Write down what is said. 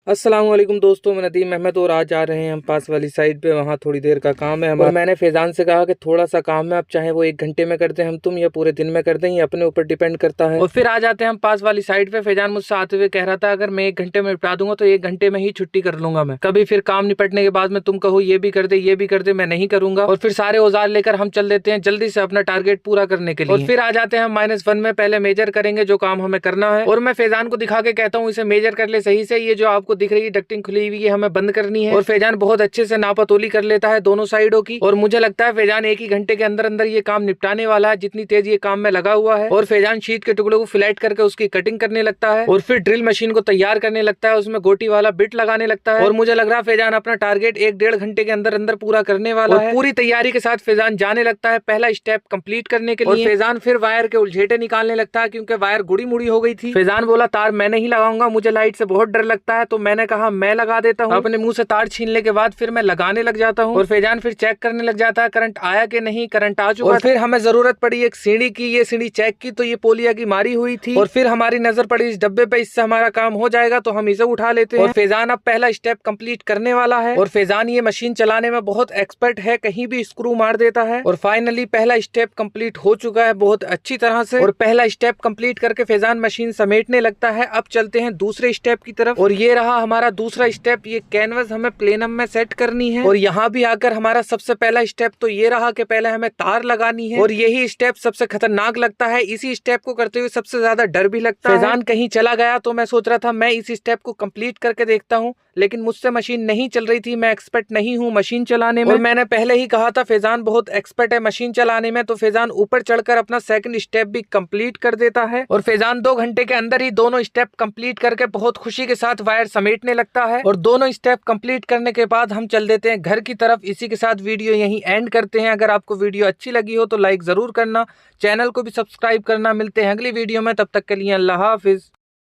अस्सलाम वालेकुम दोस्तों, मैं नदीम अहमद और आज आ रहे हैं हम पास वाली साइड पे। वहाँ थोड़ी देर का काम है हमारा। मैंने फैजान से कहा कि थोड़ा सा काम है, अब चाहे वो 1 घंटे में कर दें हम तुम या पूरे दिन में कर दें, ये अपने ऊपर डिपेंड करता है। और फिर आ जाते हैं हम पास वाली साइड पे। फैजान मुझसे आते हुए कह रहा था अगर मैं 1 घंटे में निपटा दूंगा तो 1 घंटे में ही छुट्टी कर लूंगा मैं। कभी फिर काम निपटने के बाद में तुम कहो ये भी कर दे ये भी कर दे, मैं नहीं करूंगा। और फिर सारे औजार लेकर हम चल देते हैं जल्दी से अपना टारगेट पूरा करने के लिए। और फिर आ जाते हैं हम -1 में। पहले मेजर करेंगे जो काम हमें करना है और मैं फैजान को दिखा के कहता हूँ इसे मेजर कर ले सही से। ये जो आपको दिख रही है डक्टिंग खुली हुई है हमें बंद करनी है। और फैजान बहुत अच्छे से नापातोली कर लेता है दोनों साइडों की। और मुझे लगता है फैजान 1 ही घंटे के अंदर अंदर ये काम निपटाने वाला है, जितनी तेज ये काम में लगा हुआ है। और फैजान शीट के टुकड़ों को फ्लैट करके उसकी कटिंग करने लगता है और फिर ड्रिल मशीन को तैयार करने लगता है, उसमें गोटी वाला बिट लगाने लगता है। और मुझे लग रहा है फैजान अपना टारगेट 1-1.5 घंटे के अंदर अंदर पूरा करने वाला है। पूरी तैयारी के साथ फैजान जाने लगता है पहला स्टेप कंप्लीट करने के लिए। और फैजान फिर वायर के उलझेटे निकालने लगता है क्योंकि वायर गुड़ी मुड़ी हो गई थी। फैजान बोला तार मैं नहीं लगाऊंगा, मुझे लाइट से बहुत डर लगता है। तो मैंने कहा मैं लगा देता हूँ। अपने मुंह से तार छीनने के बाद फिर मैं लगाने लग जाता हूँ और फैजान फिर चेक करने लग जाता है करंट आया कि नहीं। करंट आ चुका। और फिर हमें जरूरत पड़ी एक सीढ़ी की। ये सीढ़ी चेक की तो ये पोलिया की मारी हुई थी। और फिर हमारी नजर पड़ी इस डब्बे पे, इससे हमारा काम हो जाएगा तो हम इसे उठा लेते हैं। और फैजान अब पहला स्टेप कंप्लीट करने वाला है। और फैजान ये मशीन चलाने में बहुत एक्सपर्ट है, कहीं भी स्क्रू मार देता है। और फाइनली पहला स्टेप कंप्लीट हो चुका है बहुत अच्छी तरह से। और पहला स्टेप कंप्लीट करके फैजान मशीन समेटने लगता है। अब चलते हैं दूसरे स्टेप की तरफ। और ये रहा हमारा दूसरा स्टेप। ये कैनवस हमें प्लेनम में सेट करनी है। और यहाँ भी आकर हमारा सबसे पहला स्टेप तो ये रहा कि पहले हमें तार लगानी है। और यही स्टेप सबसे खतरनाक लगता है। इसी स्टेप को करते हुए सबसे ज्यादा डर भी लगता है। फैजान कहीं चला गया तो मैं सोच रहा था मैं इस स्टेप को कंप्लीट करके देखता हूँ, लेकिन मुझसे मशीन नहीं चल रही थी। मैं एक्सपर्ट नहीं हूँ मशीन चलाने में। और मैंने पहले ही कहा था फैजान बहुत एक्सपर्ट है मशीन चलाने में। तो फैजान ऊपर चढ़कर अपना सेकंड स्टेप भी कंप्लीट कर देता है। और फैजान 2 घंटे के अंदर ही दोनों स्टेप कंप्लीट करके बहुत खुशी के साथ वायर समेटने लगता है। और दोनों स्टेप कंप्लीट करने के बाद हम चल देते हैं घर की तरफ। इसी के साथ वीडियो यहीं एंड करते हैं। अगर आपको वीडियो अच्छी लगी हो तो लाइक जरूर करना, चैनल को भी सब्सक्राइब करना। मिलते हैं अगली वीडियो में, तब तक के लिए अल्लाह हाफिज।